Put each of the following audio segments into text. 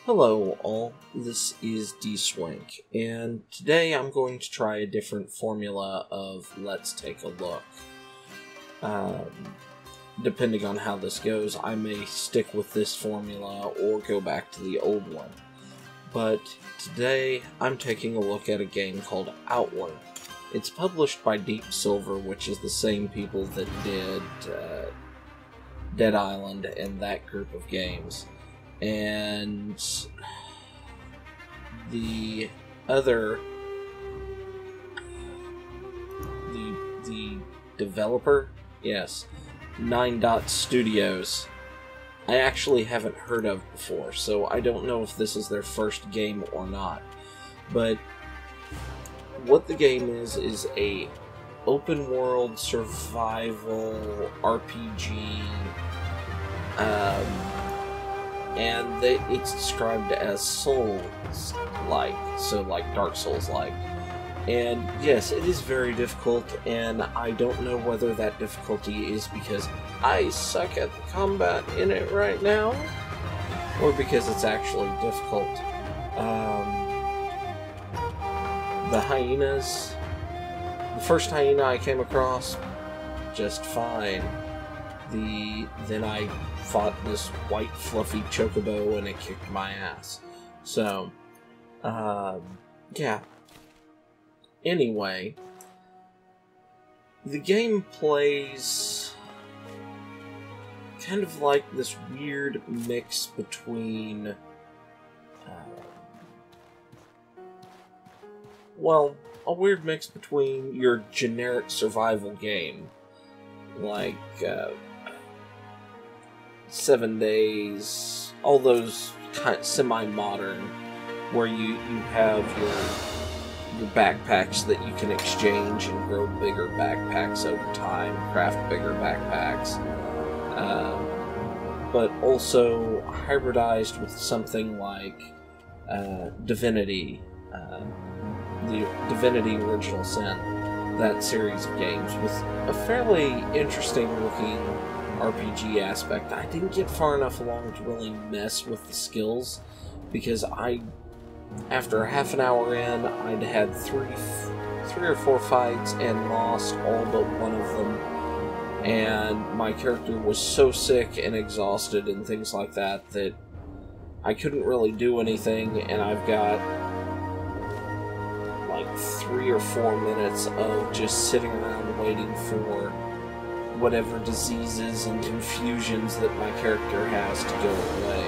Hello all, this is Dswank, and today I'm going to try a different formula of Let's Take a Look. Depending on how this goes, I may stick with this formula or go back to the old one. But today I'm taking a look at a game called Outward. It's published by Deep Silver, which is the same people that did Dead Island and that group of games. And the other, the developer, yes, 9 Dot Studios, I actually haven't heard of before, so I don't know if this is their first game or not. But what the game is a open world survival RPG. And it's described as Souls-like, so like Dark Souls-like. And yes, it is very difficult, and I don't know whether that difficulty is because I suck at the combat in it right now, or because it's actually difficult. The hyenas, the first hyena I came across, just fine. Then I fought this white fluffy chocobo and it kicked my ass. So, yeah. Anyway, the game plays kind of like this weird mix between, a weird mix between your generic survival game, like, 7 Days, all those kind of semi-modern, where you have your backpacks that you can exchange and grow bigger backpacks over time, craft bigger backpacks, but also hybridized with something like Divinity, the Divinity Original Sin, that series of games, with a fairly interesting looking RPG aspect. I didn't get far enough along to really mess with the skills, because after half an hour in, I'd had three or four fights and lost all but one of them, and my character was so sick and exhausted and things like that that I couldn't really do anything, and I've got like 3 or 4 minutes of just sitting around waiting for whatever diseases and confusions that my character has to go away.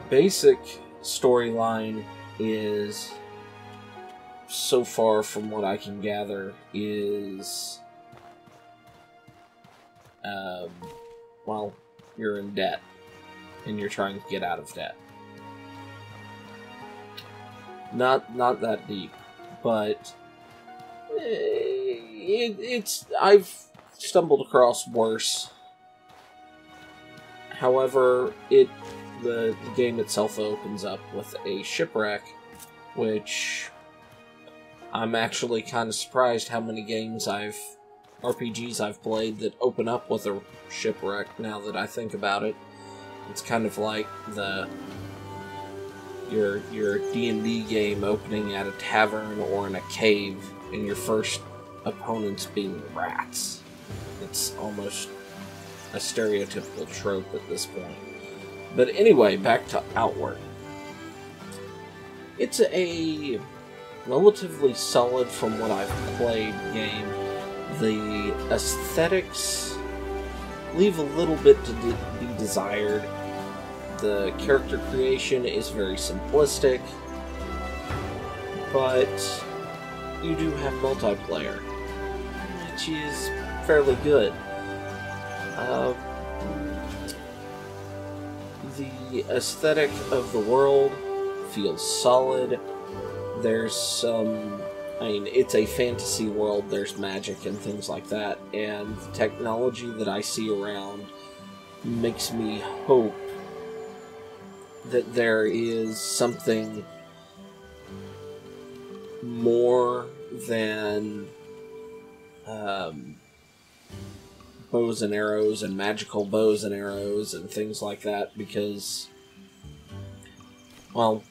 Basic storyline is, so far from what I can gather, is, you're in debt, and you're trying to get out of debt. Not that deep, but I've stumbled across worse. However, the game itself opens up with a shipwreck, which I'm actually kind of surprised how many RPGs I've played that open up with a shipwreck, now that I think about it. It's kind of like your D&D game opening at a tavern or in a cave, and your first opponents being rats. It's almost a stereotypical trope at this point. But anyway, back to Outward. It's a relatively solid, from what I've played, game. The aesthetics leave a little bit to be desired. The character creation is very simplistic, but you do have multiplayer, which is fairly good. The aesthetic of the world feels solid. There's it's a fantasy world, there's magic and things like that, and the technology that I see around makes me hope that there is something more than bows and arrows and magical bows and arrows and things like that, because well,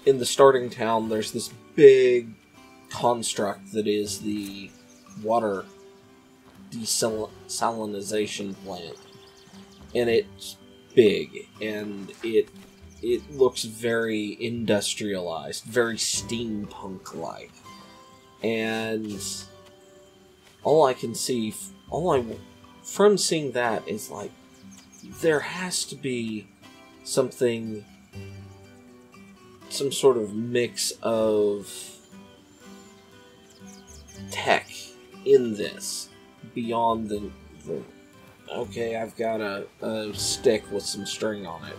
in the starting town, there's this big construct that is the water desalinization plant. And it's big, and it looks very industrialized, very steampunk-like. And all I can see, from seeing that is like, there has to be something, some sort of mix of tech in this, beyond the okay, I've got a stick with some string on it.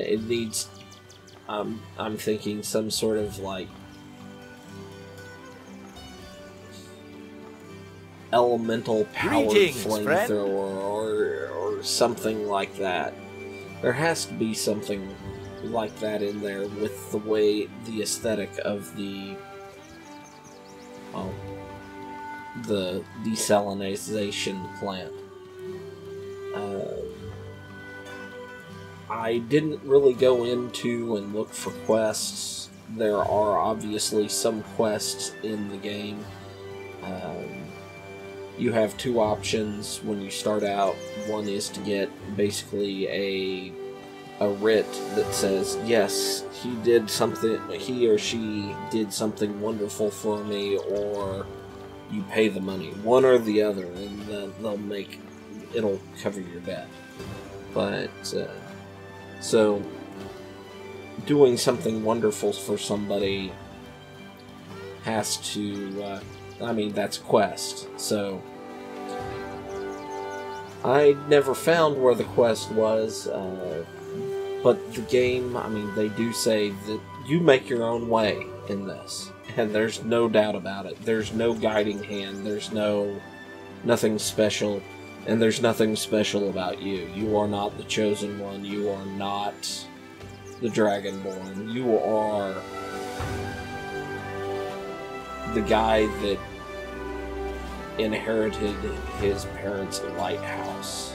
It needs, I'm thinking some sort of, like, elemental powered flamethrower or something like that. There has to be something like that in there with the way, the aesthetic of the desalinization plant. I didn't really go into and look for quests. There are obviously some quests in the game. You have two options when you start out. One is to get basically a writ that says, yes, he did something, he or she did something wonderful for me, or you pay the money. One or the other, and it'll cover your debt. But, so, doing something wonderful for somebody has to, that's a quest. So, I never found where the quest was, but the game, they do say that you make your own way in this. And there's no doubt about it. There's no guiding hand, there's nothing special. And there's nothing special about you. You are not the chosen one. You are not the Dragonborn. You are the guy that inherited his parents' lighthouse.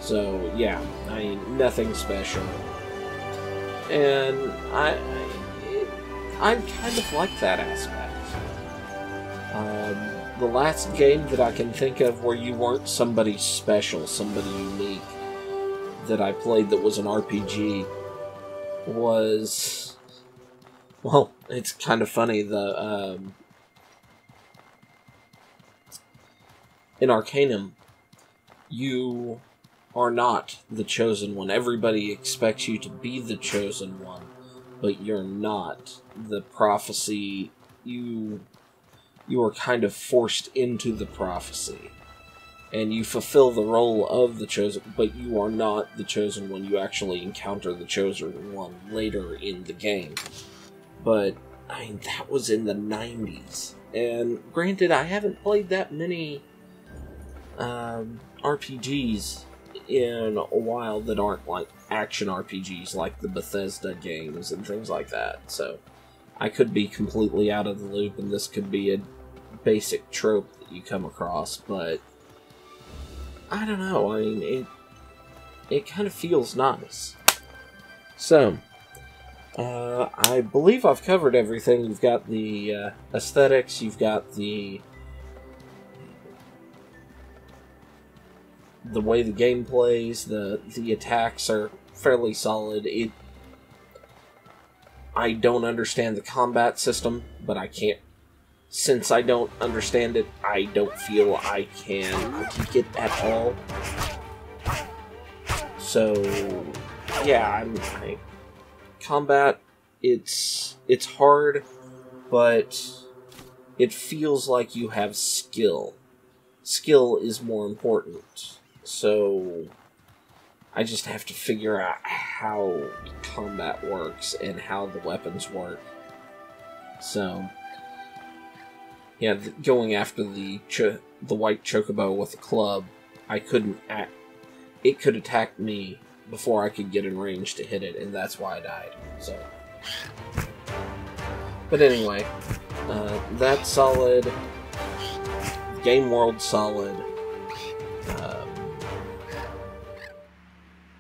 So, yeah, nothing special. And I kind of like that aspect. The last game that I can think of where you weren't somebody special, somebody unique, that I played that was an RPG was... Well, it's kind of funny, in Arcanum, you are not the chosen one. Everybody expects you to be the chosen one, but you're not. The prophecy, you are kind of forced into the prophecy. And you fulfill the role of the chosen, but you are not the chosen one. You actually encounter the chosen one later in the game. But, that was in the 90s. And granted, I haven't played that many RPGs in a while that aren't like action RPGs like the Bethesda games and things like that. So, I could be completely out of the loop, and this could be a basic trope that you come across, but I don't know, it kind of feels nice. So, I believe I've covered everything. You've got the aesthetics, you've got the way the game plays, the attacks are fairly solid. I don't understand the combat system, but since I don't understand it, I don't feel I can critique it at all. So, yeah, combat, it's hard, but it feels like you have skill. Skill is more important. So, I just have to figure out how combat works and how the weapons work. So, yeah, going after the white chocobo with a club, it could attack me before I could get in range to hit it, and that's why I died. So, but anyway, that's solid. Game world solid.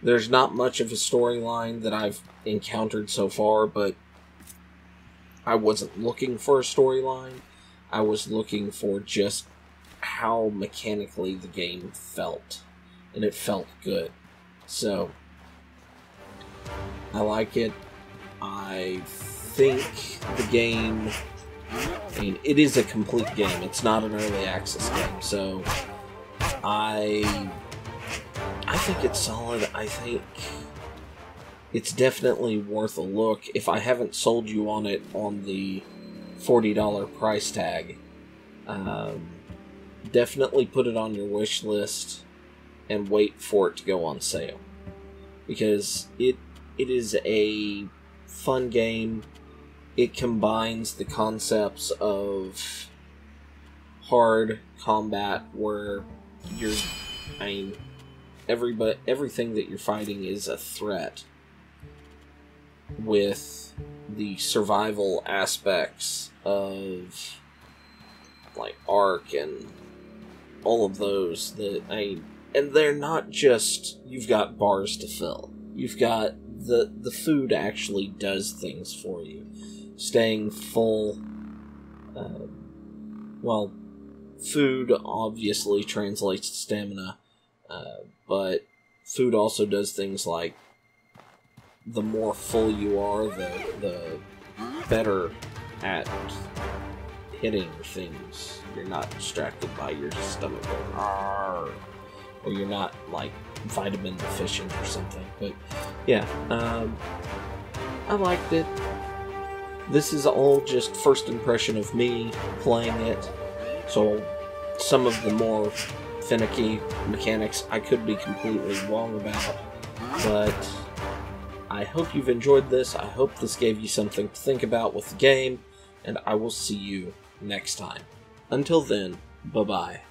There's not much of a storyline that I've encountered so far, but I wasn't looking for a storyline. I was looking for just how mechanically the game felt, and it felt good. So, I like it. I think the game, I mean, it is a complete game. It's not an early access game, so I think it's solid. I think it's definitely worth a look. If I haven't sold you on it on the $40 price tag, definitely put it on your wish list and wait for it to go on sale, because it is a fun game. It combines the concepts of hard combat where you're, I mean, everything that you're fighting is a threat, with the survival aspects of like Ark and all of those and they're not just you've got bars to fill. You've got the food actually does things for you. Staying full, well, food obviously translates to stamina, but food also does things like the more full you are, the better at hitting things. You're not distracted by your stomach going, "Arr," or you're not, like, vitamin deficient or something. But, yeah, I liked it. This is all just first impression of me playing it, so some of the more finicky mechanics I could be completely wrong about, but I hope you've enjoyed this. I hope this gave you something to think about with the game, and I will see you next time. Until then, bye-bye.